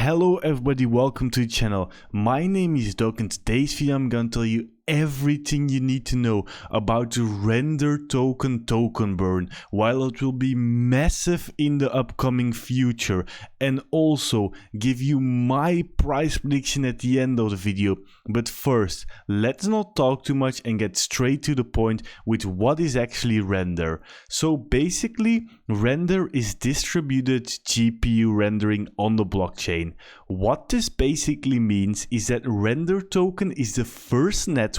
Hello everybody, welcome to the channel. My name is Doc and today's video I'm gonna tell you everything you need to know about the render token burn, while it will be massive in the upcoming future, and also give you my price prediction at the end of the video. But first, let's not talk too much and get straight to the point with what is actually render. So basically, render is distributed GPU rendering on the blockchain. What this basically means is that render token is the first network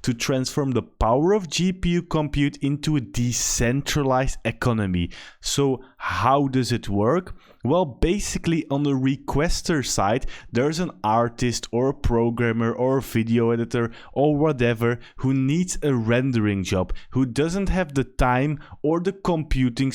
to transform the power of GPU compute into a decentralized economy. So how does it work? Well, basically on the requester side, there's an artist or a programmer or a video editor or whatever who needs a rendering job, who doesn't have the time or the computing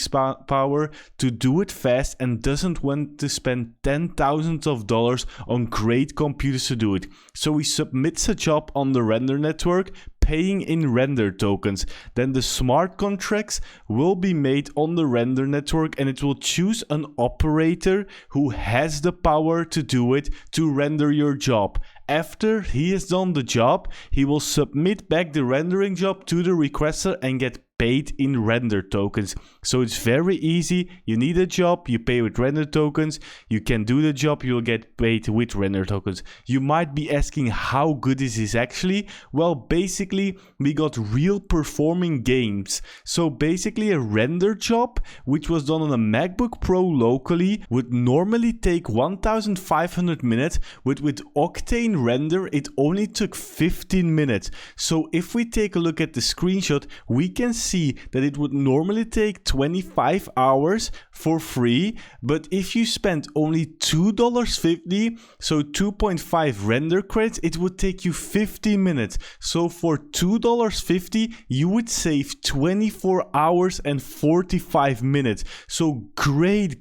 power to do it fast and doesn't want to spend $10,000s on great computers to do it. So he submits a job on the render network, paying in render tokens. Then the smart contracts will be made on the render network and it will choose an operator who has the power to do it, to render your job. After he has done the job, he will submit back the rendering job to the requester and get paid in render tokens. So it's very easy. You need a job, you pay with render tokens. You can do the job, you'll get paid with render tokens. You might be asking, how good is this actually? Well, basically we got real performing games. So basically a render job which was done on a MacBook Pro locally would normally take 1500 minutes, with Octane render it only took 15 minutes. So if we take a look at the screenshot, we can see that it would normally take 25 hours for free, but if you spent only $2.50, so 2.5 render credits, it would take you 50 minutes. So for $2.50 you would save 24 hours and 45 minutes. So great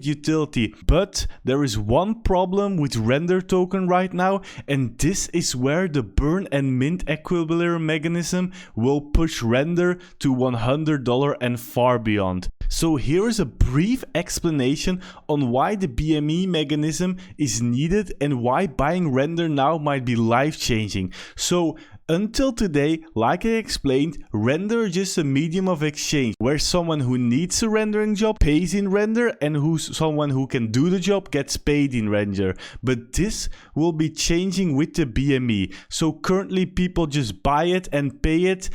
utility. But there is one problem with render token right now, and this is where the burn and mint equilibrium mechanism will push render to $100 and far beyond. So here is a brief explanation on why the BME mechanism is needed and why buying render now might be life-changing. So until today, like I explained, render is just a medium of exchange where someone who needs a rendering job pays in render and someone who can do the job gets paid in render. But this will be changing with the BME. So currently people just buy it and pay it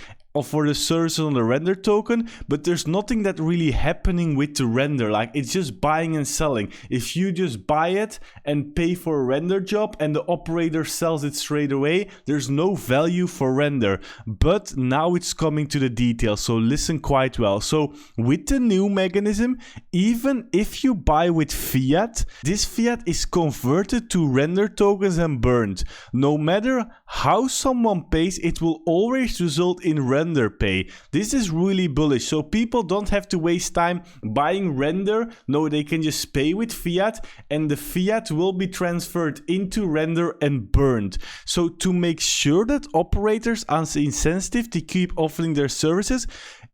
for the service on the render token, but there's nothing that really happening with the render. Like, it's just buying and selling. If you just buy it and pay for a render job and the operator sells it straight away, there's no value for render. But now it's coming to the details, so listen quite well. So with the new mechanism, even if you buy with fiat, this fiat is converted to render tokens and burned. No matter how someone pays, it will always result in render pay. This is really bullish. So people don't have to waste time buying render. No, they can just pay with fiat and the fiat will be transferred into render and burned. So to make sure that operators are incentive to keep offering their services,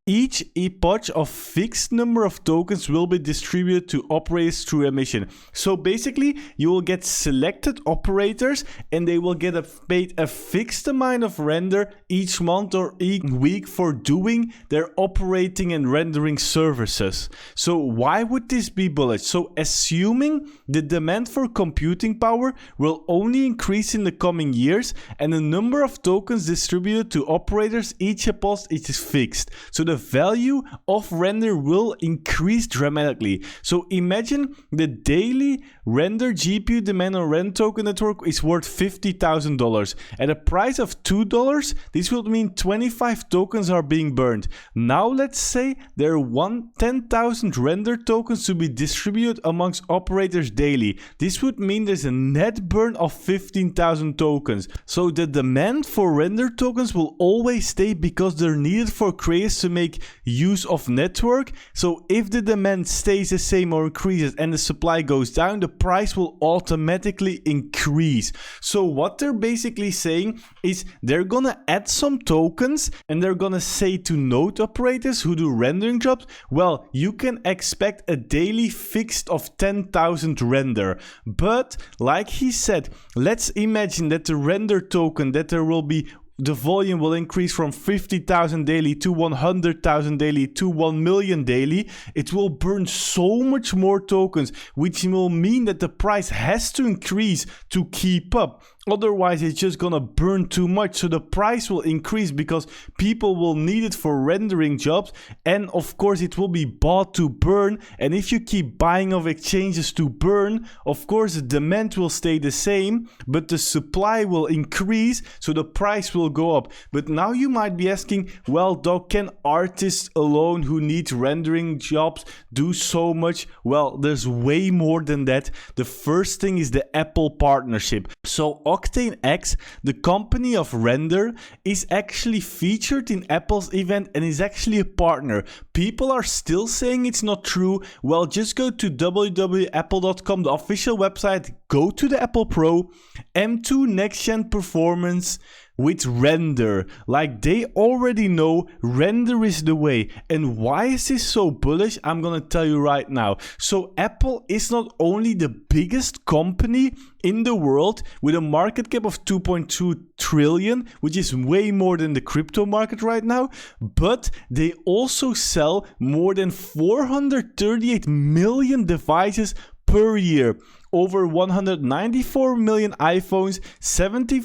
each epoch of fixed number of tokens will be distributed to operators through emission. So basically, you will get selected operators and they will get paid a fixed amount of render each month or each week for doing their operating and rendering services. So why would this be bullish? So assuming the demand for computing power will only increase in the coming years and the number of tokens distributed to operators each epoch is fixed. So the value of render will increase dramatically. So imagine the daily render GPU demand on render token network is worth $50,000. At a price of $2, this would mean 25 tokens are being burned. Now let's say there are 10,000 render tokens to be distributed amongst operators daily. This would mean there's a net burn of 15,000 tokens. So the demand for render tokens will always stay because they're needed for creators to make make use of network. So if the demand stays the same or increases and the supply goes down, the price will automatically increase. So what they're basically saying is they're gonna add some tokens and they're gonna say to node operators who do rendering jobs, well, you can expect a daily fixed of 10,000 render. But like he said, let's imagine that the render token, that there will be, the volume will increase from 50,000 daily to 100,000 daily to 1 million daily. It will burn so much more tokens, which will mean that the price has to increase to keep up. Otherwise, it's just gonna burn too much. So the price will increase because people will need it for rendering jobs. And of course, it will be bought to burn. And if you keep buying of exchanges to burn, of course, the demand will stay the same, but the supply will increase. So the price will go up. But now you might be asking, well, Doc, can artists alone who need rendering jobs do so much? Well, there's way more than that. The first thing is the Apple partnership. So Octane X, the company of render, is actually featured in Apple's event and is actually a partner. People are still saying it's not true. Well, just go to www.apple.com, the official website, go to the Apple Pro, M2 Next Gen Performance with render. Like, they already know render is the way. And why is this so bullish? I'm gonna tell you right now. So Apple is not only the biggest company in the world with a market cap of 2.2 trillion, which is way more than the crypto market right now, but they also sell more than 438 million devices per year. Over 194 million iPhones, 70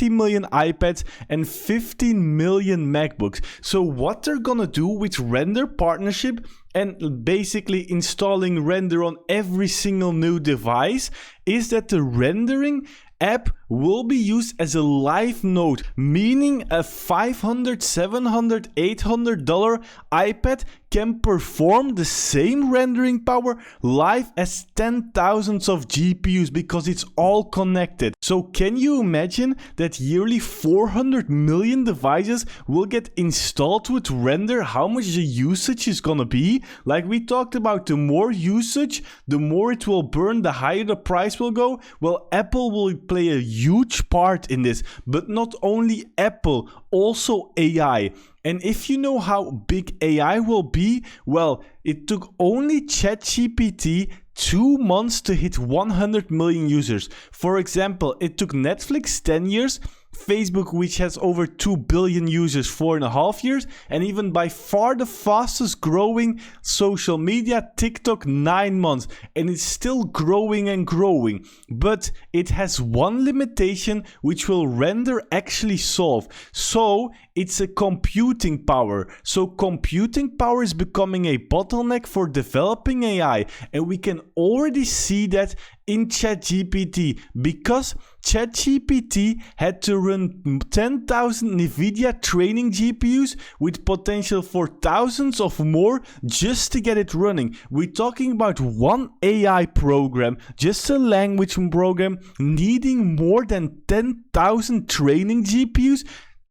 million iPads, and 15 million MacBooks. So what they're gonna do with render partnership and basically installing render on every single new device is that the rendering app will be used as a live node, meaning a $500, $700, $800 iPad can perform the same rendering power live as 10,000s of GPUs because it's all connected. So can you imagine that yearly 400 million devices will get installed with render? How much the usage is gonna be? Like we talked about, the more usage, the more it will burn, the higher the price will go. Well, Apple will play a huge part in this, but not only Apple, also AI. And if you know how big AI will be, well, it took only ChatGPT 2 months to hit 100 million users. For example, it took Netflix 10 years, Facebook, which has over 2 billion users, 4.5 years, and even by far the fastest growing social media, TikTok, 9 months, and it's still growing and growing. But it has one limitation which will render actually solve. So it's a computing power. So computing power is becoming a bottleneck for developing AI, and we can already see that in ChatGPT, because ChatGPT had to run 10,000 NVIDIA training GPUs with potential for thousands of more just to get it running. We're talking about one AI program, just a language program, needing more than 10,000 training GPUs.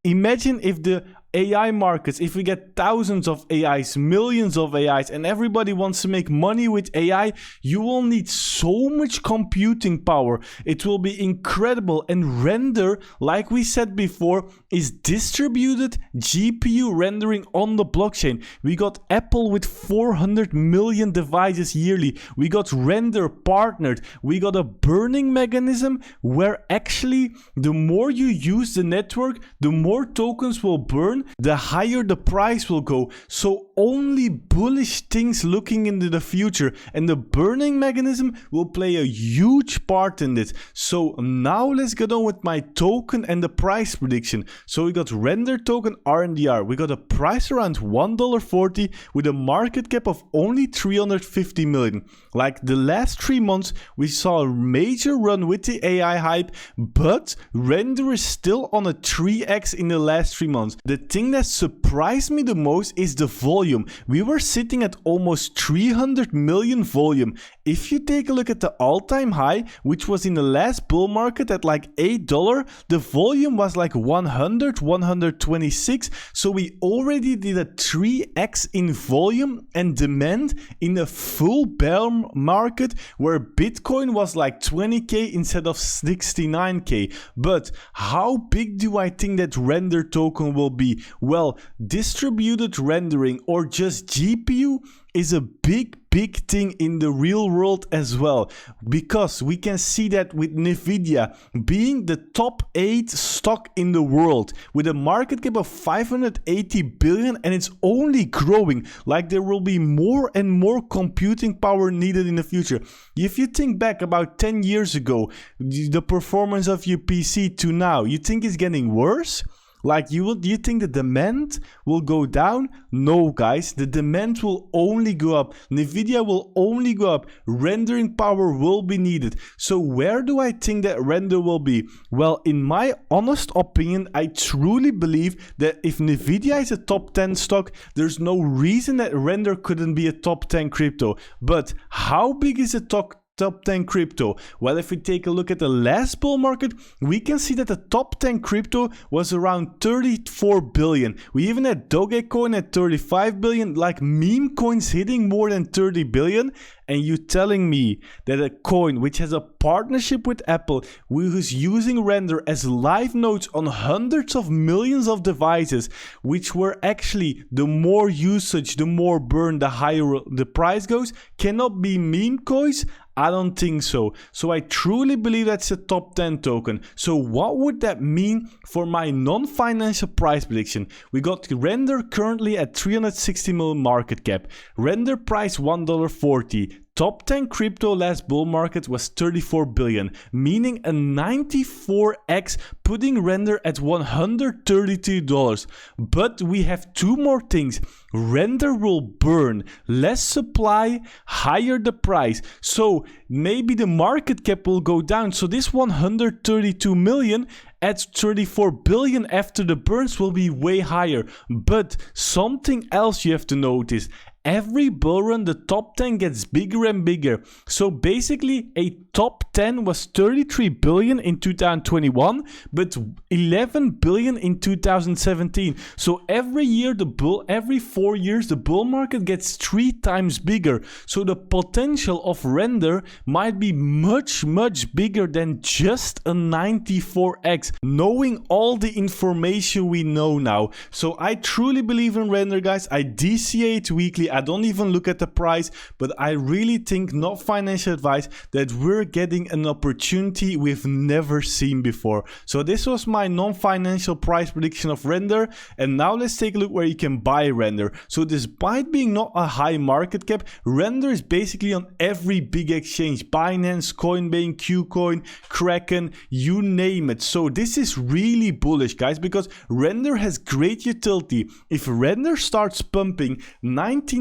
Imagine if the AI markets, if we get thousands of AIs, millions of AIs, and everybody wants to make money with AI, you will need so much computing power. It will be incredible. And render, like we said before, is distributed GPU rendering on the blockchain. We got Apple with 400 million devices yearly. We got render partnered. We got a burning mechanism where actually the more you use the network, the more tokens will burn, the higher the price will go. So only bullish things looking into the future, and the burning mechanism will play a huge part in this. So now let's get on with my token and the price prediction. So we got render token RNDR. We got a price around $1.40 with a market cap of only 350 million. Like the last 3 months, we saw a major run with the AI hype, but render is still on a 3x in the last 3 months. The thing that surprised me the most is the volume. We were sitting at almost 300 million volume. If you take a look at the all-time high, which was in the last bull market at like $8, the volume was like 100, 126. So we already did a 3x in volume and demand in a full bear market where Bitcoin was like 20k instead of 69k. But how big do I think that render token will be? Well, distributed rendering or just GPU is a big thing in the real world as well, because we can see that with Nvidia being the top 8 stock in the world with a market cap of 580 billion, and it's only growing. Like, there will be more and more computing power needed in the future. If you think back about 10 years ago, the performance of your PC to now, you think it's getting worse? Like, do you think the demand will go down? No, guys, the demand will only go up. Nvidia will only go up. Rendering power will be needed. So where do I think that render will be? Well, in my honest opinion, I truly believe that if Nvidia is a top 10 stock, there's no reason that render couldn't be a top 10 crypto. But how big is a top 10 crypto? Well, if we take a look at the last bull market, we can see that the top 10 crypto was around 34 billion. We even had Dogecoin at 35 billion, like meme coins hitting more than 30 billion. And you telling me that a coin which has a partnership with Apple, who's using render as live nodes on hundreds of millions of devices, which were actually the more usage, the more burn, the higher the price goes, cannot be meme coins? I don't think so. So I truly believe that's a top 10 token. So what would that mean for my non-financial price prediction? We got render currently at 360 million market cap. Render price $1.40. Top 10 crypto last bull market was 34 billion, meaning a 94x, putting render at $132. But we have two more things. Render will burn, less supply, higher the price. So maybe the market cap will go down. So this 132 million at 34 billion after the burns will be way higher. But something else you have to notice. Every bull run, the top 10 gets bigger and bigger. So basically, a top 10 was 33 billion in 2021, but 11 billion in 2017. So every year, every 4 years, the bull market gets 3 times bigger. So the potential of render might be much bigger than just a 94x, knowing all the information we know now. So I truly believe in render, guys. I DCA it weekly. I don't even look at the price, but I really think, not financial advice, that we're getting an opportunity we've never seen before. So this was my non-financial price prediction of render. And now let's take a look where you can buy render. So despite being not a high market cap, render is basically on every big exchange: Binance, Coinbase, Qcoin, Kraken, you name it. So this is really bullish, guys, because render has great utility. If render starts pumping, 99%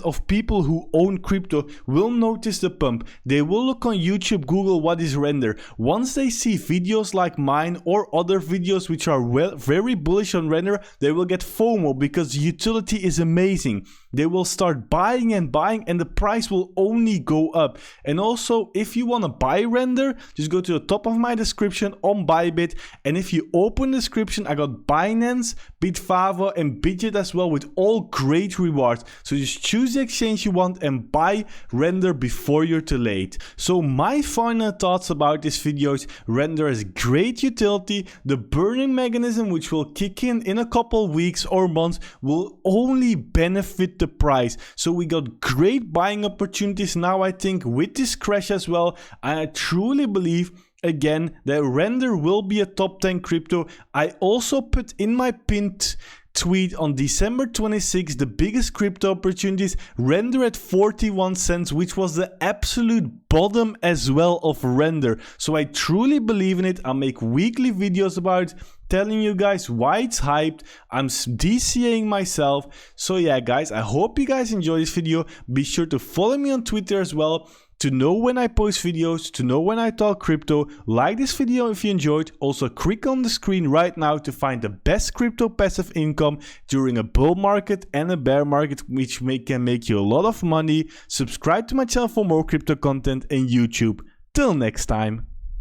of people who own crypto will notice the pump. They will look on YouTube, Google what is render. Once they see videos like mine or other videos which are very bullish on render, they will get FOMO because the utility is amazing. They will start buying and buying, and the price will only go up. And also, if you want to buy render, just go to the top of my description on Bybit, and if you open the description, I got Binance, Bitfavo and Bitget as well, with all great rewards. So just choose the exchange you want and buy render before you're too late. So my final thoughts about this video is render has great utility. The burning mechanism, which will kick in a couple weeks or months, will only benefit the price. So we got great buying opportunities now, I think, with this crash as well. I truly believe, again, that render will be a top 10 crypto. I also put in my pinned tweet on December 26 the biggest crypto opportunities, render at 41 cents, which was the absolute bottom as well of render. So I truly believe in it. I'll make weekly videos about it, telling you guys why it's hyped. I'm DCAing myself. So yeah, guys, I hope you guys enjoy this video. Be sure to follow me on Twitter as well. To know when I post videos, to know when I talk crypto, like this video if you enjoyed. Also click on the screen right now to find the best crypto passive income during a bull market and a bear market, which can make you a lot of money. Subscribe to my channel for more crypto content and YouTube. Till next time.